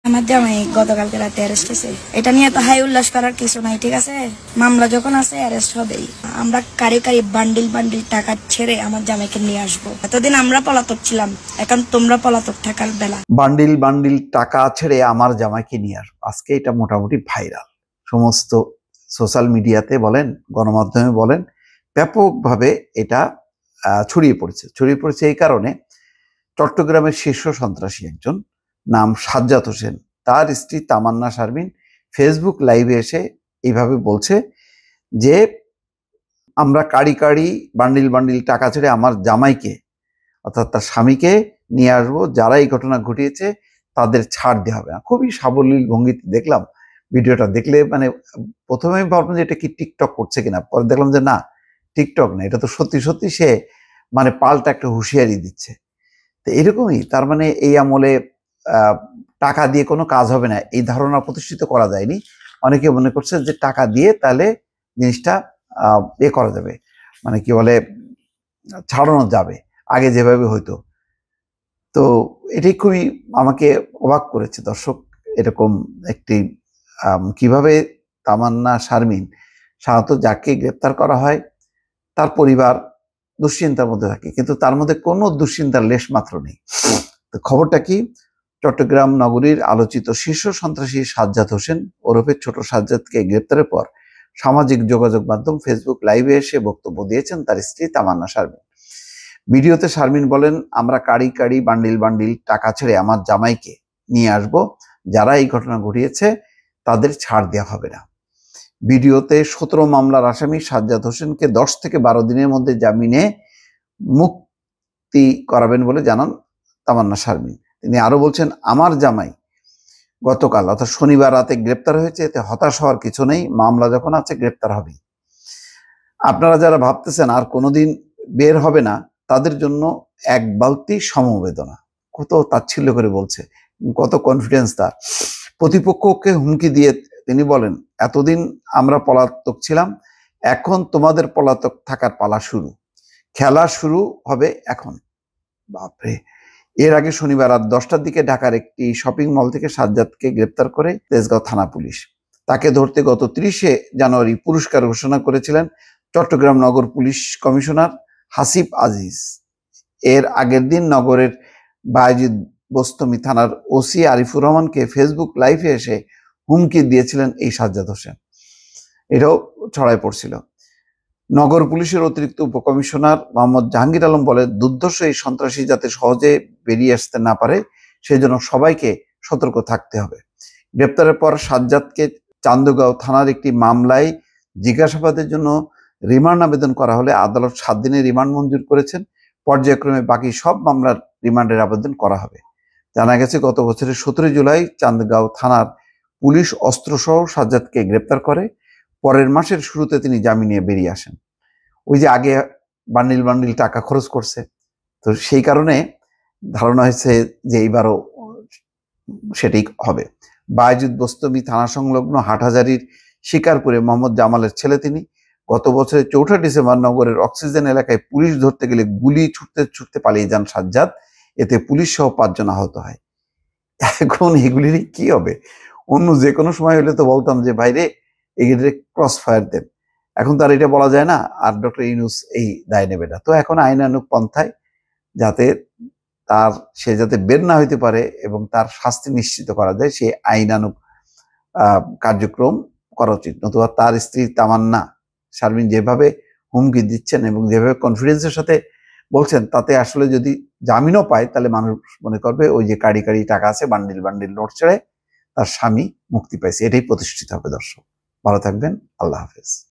আমার জামাই গতকালকে রাতে অ্যারেস্ট হয়েছে। এটা নিয়ে তো হাই উল্লাস করার কিছু নাই, ঠিক আছে? মামলা যখন আছে অ্যারেস্ট হবেই। আমরা কারি কারি বান্ডিল বান্ডিল টাকা ছেড়ে আমার জামাইকে নিয়ে আসবো। এতদিন আমরা পলাতক ছিলাম, এখন তোমরা পলাতক থাকার বেলা। বান্ডিল বান্ডিল টাকা ছেড়ে আমার জামাইকে নিয়ে আসবো, আজকে এটা মোটামুটি ভাইরাল। সমস্ত সোশ্যাল মিডিয়াতে বলেন, গণমাধ্যমে বলেন, ব্যাপকভাবে এটা ছড়িয়ে পড়েছে এই কারণে চট্টগ্রামের শীর্ষ সন্ত্রাসী একজন নাম সাজ্জাদ হোসেন, তার স্ত্রী তামান্না শারমিন ফেসবুক লাইভে এসে এইভাবে বলছে যে আমরা কাড়ি কাড়ি বান্ডিল বান্ডিল টাকা ছেড়ে আমার জামাইকে অর্থাৎ তার স্বামীকে নিয়ে আসবো, যারা এই ঘটনা ঘটিয়েছে তাদের ছাড় দেওয়া হবে না। খুবই সাবলীল ভঙ্গিতে দেখলাম ভিডিওটা। দেখলে মানে প্রথমে আমি ভাবলাম যে এটা কি টিকটক করছে কিনা, পরে দেখলাম যে না, টিকটক না, এটা তো সত্যি সত্যি সে মানে পাল্টা একটা হুঁশিয়ারি দিচ্ছে। তো এরকমই, তার মানে এই আমলে টাকা দিয়ে কোনো কাজ হবে না এই ধারণা প্রতিষ্ঠিত করা যায়নি। অনেকে মনে করছে যে টাকা দিয়ে তাহলে জিনিসটা করা যাবে, মানে কি বলে, ছাড়ানো যাবে আগে যেভাবে হইতো। তো এটাই খুবই আমাকে অবাক করেছে দর্শক। এরকম একটি কিভাবে তামান্না শারমিন, সাধারণত যাকে গ্রেপ্তার করা হয় তার পরিবার দুশ্চিন্তার মধ্যে থাকে, কিন্তু তার মধ্যে কোনো দুশ্চিন্তার লেশ মাত্র নেই। তো খবরটা কি? চট্টগ্রাম নগরীর আলোচিত শীর্ষ সন্ত্রাসী সাজ্জাদ হোসেন ওরফে ছোট সাজ্জাদকে গ্রেপ্তারের পর সামাজিক যোগাযোগ মাধ্যম ফেসবুক লাইভে এসে বক্তব্য দিয়েছেন তার স্ত্রী তামান্না শারমিন। ভিডিওতে শারমিন বলেন, আমরা কাড়ি কাড়ি বান্ডিল বান্ডিল টাকা ছেড়ে আমার জামাইকে নিয়ে আসব, যারা এই ঘটনা ঘটিয়েছে তাদের ছাড় দেওয়া হবে না। ভিডিওতে 17 মামলার আসামি সাজ্জাদ হোসেনকে 10 থেকে 12 দিনের মধ্যে জামিনে মুক্তি করাবেন বলে জানান তামান্না শারমিন। তিনি আরো বলছেন, আমার জামাই গতকাল অর্থাৎ শনিবার রাতে গ্রেপ্তার হয়েছে, এতে হতাশ হওয়ার কিছু নেই, মামলা যখন আছে গ্রেপ্তার হবেই। আপনারা যারা ভাবতেছেন আর কোনোদিন বের হবে না, তাদের জন্য এক বালতি সমবেদনা। কত তাচ্ছিল্য করে বলছে, কত কনফিডেন্স তার। প্রতিপক্ষকে হুমকি দিয়ে তিনি বলেন, এতদিন আমরা পলাতক ছিলাম, এখন তোমাদের পলাতক থাকার পালা শুরু, খেলা শুরু হবে এখন। বাপরে! এর আগে শনিবার রাত 10টার দিকে ঢাকার একটি শপিং মল থেকে সাজ্জাদকে গ্রেপ্তার করে তেজগাঁও থানা পুলিশ। তাকে ধরতে গত 30শে জানুয়ারি পুরস্কার ঘোষণা করেছিলেন চট্টগ্রাম নগর পুলিশ কমিশনার হাসিব আজিজ। এর আগের দিন নগরের বায়েজিদ বোস্তমি থানার ওসি আরিফুর রহমানকে ফেসবুক লাইভে এসে হুমকি দিয়েছিলেন এই সাজ্জাদ হোসেন। এটাও ছড়ায় পড়ছিল। নগর পুলিশের অতিরিক্ত উপকমিশনার মোহাম্মদ জাহাঙ্গীর আলম বলে, দুর্ধর্ষ এই সন্ত্রাসী যাতে সহজে বেরিয়ে আসতে না পারে সেজন্য সবাইকে সতর্ক থাকতে হবে। গ্রেপ্তারের পর সাজ্জাদকে চান্দগাঁও থানার একটি মামলায় জিজ্ঞাসাবাদের জন্য রিমান্ড আবেদন করা হলে আদালত 7 দিনের রিমান্ড মঞ্জুর করেছেন। পর্যায়ক্রমে বাকি সব মামলার রিমান্ডের আবেদন করা হবে। জানা গেছে, গত বছরের 17 জুলাই চান্দগাঁও থানার পুলিশ অস্ত্রসহ সাজ্জাদকে গ্রেপ্তার করে। পরের মাসের শুরুতে তিনি জামিনে বেরিয়ে আসেন। ওই যে আগে বান্ডিল বান্ডিল টাকা খরচ করছে, তো সেই কারণে ধারণা হয়েছে যে এইবারও সেটাই হবে। বায়েজিদ বোস্তমি থানা সংলগ্ন হাটহাজারীর শিকারপুরে মোহাম্মদ জামালের ছেলে তিনি। গত বছরের 4 ডিসেম্বর নগরের অক্সিজেন এলাকায় পুলিশ ধরতে গেলে গুলি ছুটতে ছুটতে পালিয়ে যান সাজ্জাদ। এতে পুলিশ সহ 5 জন আহত হয়। এখন এগুলির কি হবে? অন্য যে কোনো সময় হলে তো বলতাম যে ভাইরে এগুলির ক্রস ফায়ার দেন, এখন তার এটা বলা যায় না, আর ডক্টর ইউনূস এই দায় নেবে না। তো এখন আইনানুগ পন্থায় যাতে সে যাতে বের না হইতে পারে এবং তার শাস্তি নিশ্চিত করা যায়, সেই আইনানুগ কার্যক্রম করা উচিত। নতুবা তার স্ত্রী তামান্না শারমিন যেভাবে হুমকি দিচ্ছেন এবং যেভাবে কনফিডেন্সের সাথে বলছেন, তাতে আসলে যদি জামিনও পায় তাহলে মানুষ মনে করবে ওই যে কাড়ি কাড়ি টাকা আছে, বান্ডিল বান্ডিল নোট ছেড়ে তার স্বামী মুক্তি পাইছে, এটাই প্রতিষ্ঠিত হবে। দর্শক ভালো থাকবেন, আল্লাহ হাফেজ।